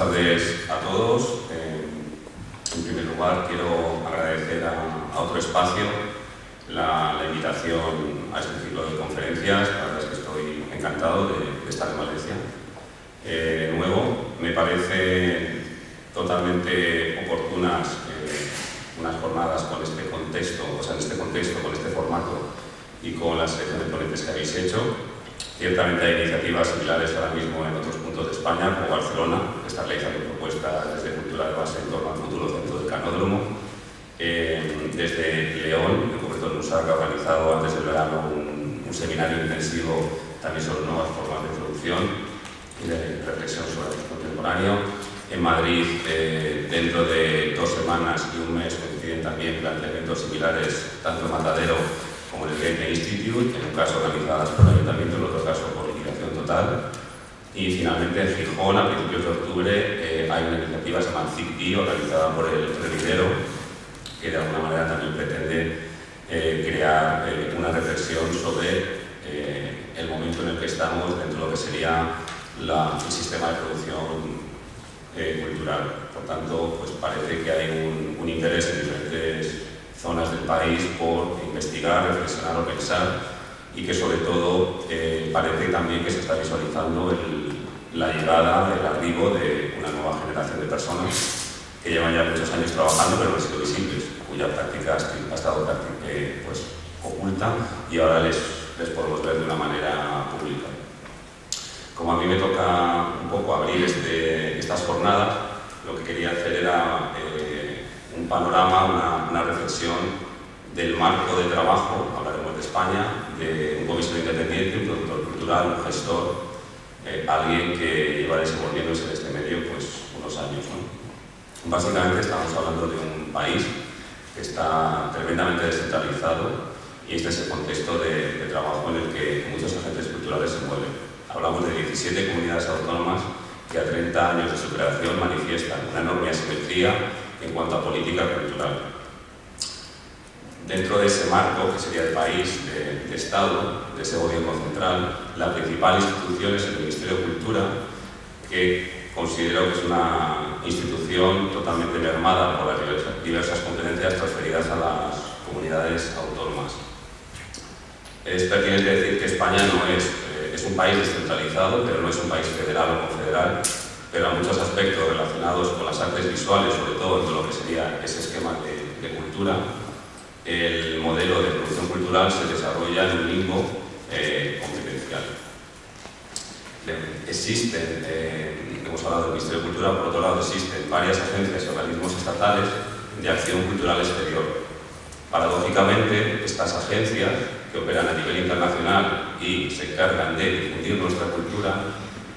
tardes a todos. En primer lugar, quiero agradecer a Otro Espacio la invitación a este ciclo de conferencias. La verdad es que estoy encantado de estar en Valencia. De nuevo, me parece totalmente oportunas unas jornadas con este contexto, en este contexto, con este formato y con la selección de ponentes que habéis hecho. Ciertamente hay iniciativas similares ahora mismo en otros puntos de España, como Barcelona, que está realizando propuestas desde Cultura de Base en torno al futuro centro del Canódromo. Desde León, en concreto el Musac, ha organizado antes del verano un seminario intensivo también sobre nuevas formas de producción y de reflexión sobre el contemporáneo. En Madrid, dentro de 2 semanas y un mes, coinciden también planteamientos similares, tanto en Matadero como en el Goethe Institute, en un caso organizadas por el Ayuntamiento, en otro caso por liquidación total. Y finalmente en Gijón, a principios de octubre, hay una iniciativa que se llama CICPI, organizada por el Revidero, que de alguna manera también pretende crear una reflexión sobre el momento en el que estamos dentro de lo que sería el sistema de producción cultural. Por tanto, pues parece que hay un interés en diferentes zonas del país por investigar, reflexionar o pensar, y que sobre todo parece también que se está visualizando la llegada, el arribo de una nueva generación de personas que llevan ya muchos años trabajando pero no han sido visibles, cuya práctica ha estado pues, oculta y ahora les podemos ver de una manera pública. Como a mí me toca un poco abrir estas jornadas, lo que quería hacer era un panorama, una reflexión del marco de trabajo, hablaremos de España, de un comisario independiente, un productor cultural, un gestor, alguien que lleva desenvolviéndose en este medio pues, unos años, ¿no? Básicamente estamos hablando de un país que está tremendamente descentralizado y este es el contexto de trabajo en el que muchos agentes culturales se mueven. Hablamos de 17 comunidades autónomas que a 30 años de su creación manifiestan una enorme asimetría en cuanto a política cultural. Dentro de ese marco, que sería el país, de Estado, de ese gobierno central, la principal institución es el Ministerio de Cultura, que considero que es una institución totalmente mermada por las diversas competencias transferidas a las comunidades autónomas. Es pertinente decir que España no es un país descentralizado, pero no es un país federal o confederal, pero a muchos aspectos relacionados con las artes visuales, sobre todo en lo que sería ese esquema de cultura, el modelo de producción cultural se desarrolla en un limbo competencial. Existen, hemos hablado del Ministerio de Cultura, por otro lado existen varias agencias y organismos estatales de acción cultural exterior. Paradójicamente, estas agencias, que operan a nivel internacional y se encargan de difundir nuestra cultura,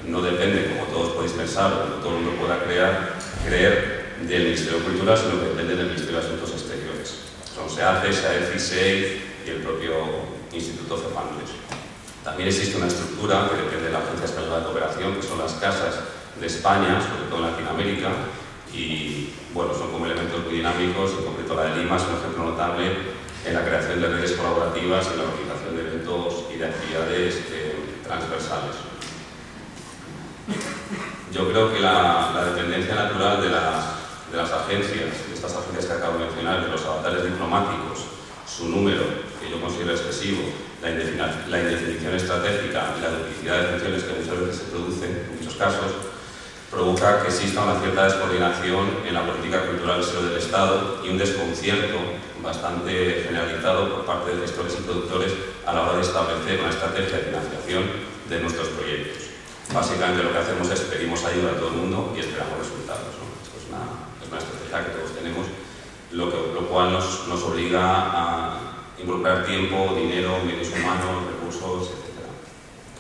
no dependen, como todos podéis pensar, o como todo el mundo pueda creer, del Ministerio de Cultura, sino que dependen del Ministerio de Asuntos Exteriores. Son SEACE, SAECI, SEI y el propio Instituto Cervantes. También existe una estructura que depende de la Agencia Española de Cooperación, que son las casas de España, sobre todo en Latinoamérica, y bueno, son como elementos muy dinámicos. En concreto la de Lima es un ejemplo notable en la creación de redes colaborativas y la organización de eventos y de actividades transversales. Yo creo que la dependencia natural de las agencias, de estas agencias que acabo de mencionar, de los avatares diplomáticos, su número, que yo considero excesivo, la indefinición estratégica y la duplicidad de funciones que muchas veces se producen, en muchos casos, provoca que exista una cierta descoordinación en la política cultural del Estado y un desconcierto bastante generalizado por parte de gestores y productores a la hora de establecer una estrategia de financiación de nuestros proyectos. Básicamente lo que hacemos es pedimos ayuda a todo el mundo y esperamos resultados, ¿no? Esto es una estrategia que todos tenemos, lo cual nos obliga a involucrar tiempo, dinero, medios humanos, recursos, etc.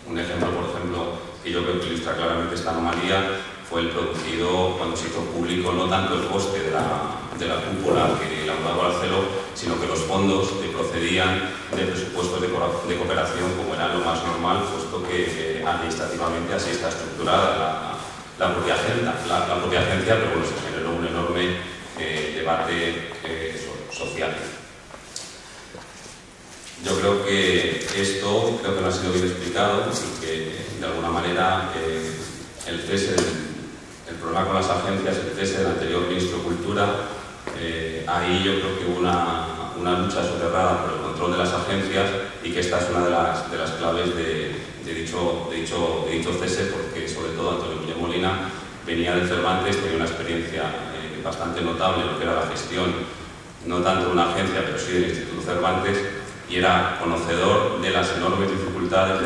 Un ejemplo, por ejemplo, que yo creo que ilustra claramente esta anomalía fue el producido cuando se hizo público no tanto el coste de la cúpula que elaboraba Barceló, sino que los fondos que procedían de presupuestos de cooperación, como era lo más normal, puesto que administrativamente así está estructurada la propia agencia, pero bueno, se generó un enorme debate social. Yo creo que esto no ha sido bien explicado y que de alguna manera el cese el problema con las agencias, el cese del anterior ministro de Cultura, ahí yo creo que hubo una lucha soterrada por el control de las agencias y que esta es una de las claves de dicho cese, porque sobre todo Antonio Muñoz Molina venía de Cervantes, tenía una experiencia bastante notable en lo que era la gestión, no tanto de una agencia, pero sí del Instituto Cervantes, y era conocedor de las enormes dificultades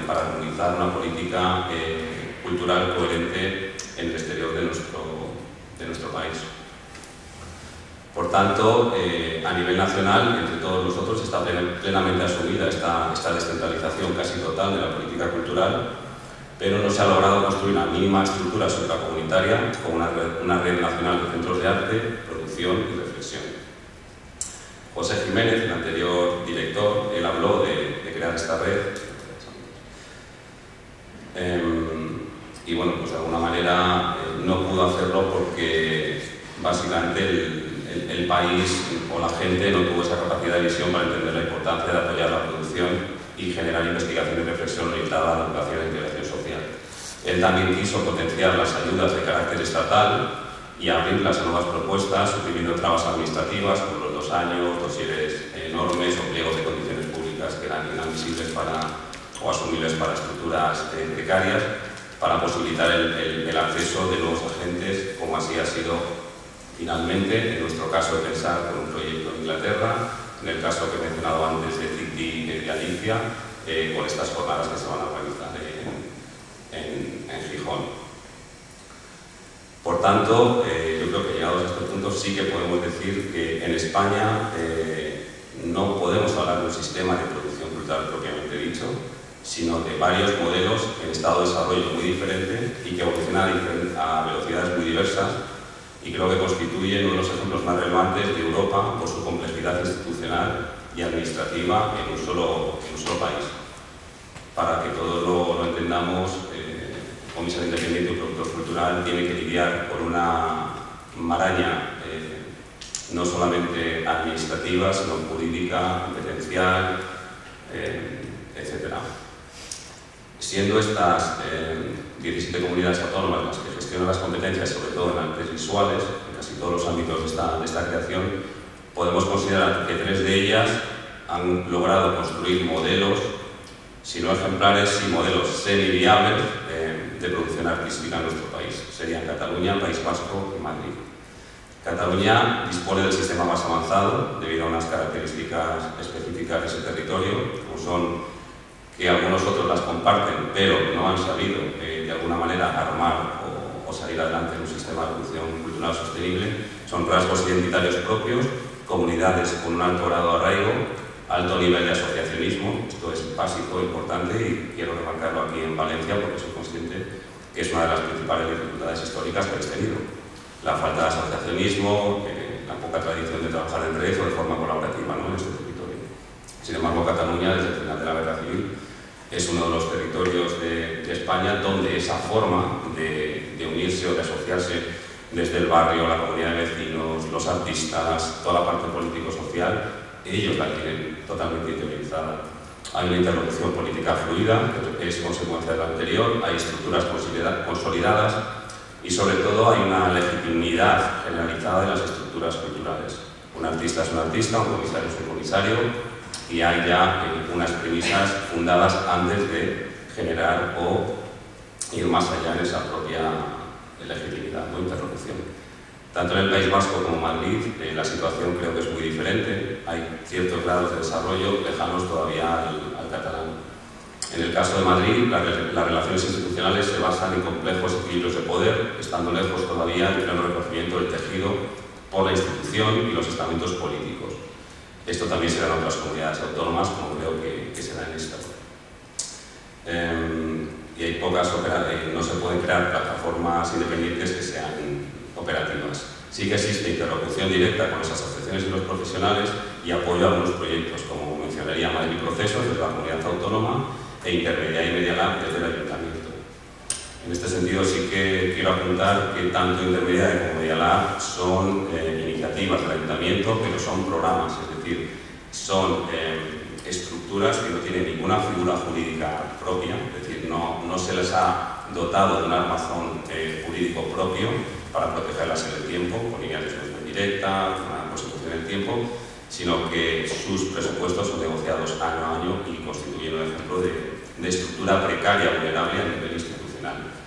para armonizar una política cultural coherente en el exterior de nuestro país. Por tanto, a nivel nacional, entre todos nosotros, está plenamente asumida esta descentralización casi total de la política cultural, pero no se ha logrado construir una mínima estructura supracomunitaria con una red nacional de centros de arte, producción y reflexión. José Jiménez, el anterior director, él habló de crear esta red. Y bueno, pues de alguna manera no pudo hacerlo porque básicamente el país o la gente no tuvo esa capacidad de visión para entender la importancia de apoyar la producción y generar investigación y reflexión orientada a la educación e integración social. Él también quiso potenciar las ayudas de carácter estatal y abrirlas a nuevas propuestas, suprimiendo trabas administrativas como los 2 años, dosieres enormes o pliegos de condiciones públicas que eran inadmisibles o asumibles para estructuras precarias, para posibilitar el acceso de nuevos agentes, como así ha sido finalmente, en nuestro caso de pensar con un proyecto en Inglaterra, en el caso que he mencionado antes de CICTI de Galicia, con estas jornadas que se van a organizar en Gijón. Por tanto, yo creo que llegados a este punto sí que podemos decir que en España no podemos hablar de un sistema de producción cultural propiamente dicho, sino de varios modelos en estado de desarrollo muy diferente y que evolucionan a velocidades muy diversas, y creo que constituyen uno de los ejemplos más relevantes de Europa por su complejidad institucional y administrativa en un solo país. Para que todos lo entendamos, Comisario Independiente y Productor Cultural tiene que lidiar con una maraña no solamente administrativa, sino jurídica, competencial, etc. Siendo estas 17 comunidades autónomas las que gestionan las competencias, sobre todo en artes visuales, en casi todos los ámbitos de esta creación, podemos considerar que 3 de ellas han logrado construir modelos, si no ejemplares, sí modelos semi-viables de producción artística en nuestro país. Serían Cataluña, País Vasco y Madrid. Cataluña dispone del sistema más avanzado debido a unas características específicas de ese territorio, como son que algunos otros las comparten, pero no han sabido de alguna manera armar o salir adelante en un sistema de producción cultural sostenible. Son rasgos identitarios propios, comunidades con un alto grado de arraigo, alto nivel de asociacionismo. Esto es básico, importante, y quiero remarcarlo aquí en Valencia porque soy consciente que es una de las principales dificultades históricas que habéis tenido. La falta de asociacionismo, la poca tradición de trabajar en red o de forma colaborativa, ¿no?, en este territorio. Sin embargo, Cataluña, desde el final de la Guerra Civil, es uno de los territorios de España donde esa forma de unirse o de asociarse desde el barrio, la comunidad de vecinos, los artistas, toda la parte político-social, ellos la tienen totalmente interiorizada. Hay una interlocución política fluida, que es consecuencia de la anterior, hay estructuras consolidadas y sobre todo hay una legitimidad generalizada de las estructuras culturales. Un artista es un artista, un comisario es un comisario, y hay ya unas premisas fundadas antes de generar o ir más allá en esa propia legitimidad o interlocución. Tanto en el País Vasco como en Madrid la situación creo que es muy diferente. Hay ciertos grados de desarrollo lejanos todavía al catalán. En el caso de Madrid, las relaciones institucionales se basan en complejos equilibrios de poder, estando lejos todavía del pleno reconocimiento del tejido por la institución y los estamentos políticos. Esto también se da en otras comunidades autónomas, como creo que se da en esta. Y hay no se pueden crear plataformas independientes que sean operativas. Sí que existe interlocución directa con las asociaciones y los profesionales y apoyo a algunos proyectos, como mencionaría Madrid Procesos desde la comunidad autónoma e Intermedia y Media Lab desde el ayuntamiento. En este sentido sí que quiero apuntar que tanto Intermedia como Media Lab son iniciativas del ayuntamiento, pero son programas, es decir, son estructuras que no tienen ninguna figura jurídica propia, es decir, no se les ha dotado de un armazón jurídico propio para protegerlas en el tiempo, con líneas de solución directa, una consecución en el tiempo, sino que sus presupuestos son negociados año a año y constituyen un ejemplo de estructura precaria vulnerable a nivel institucional.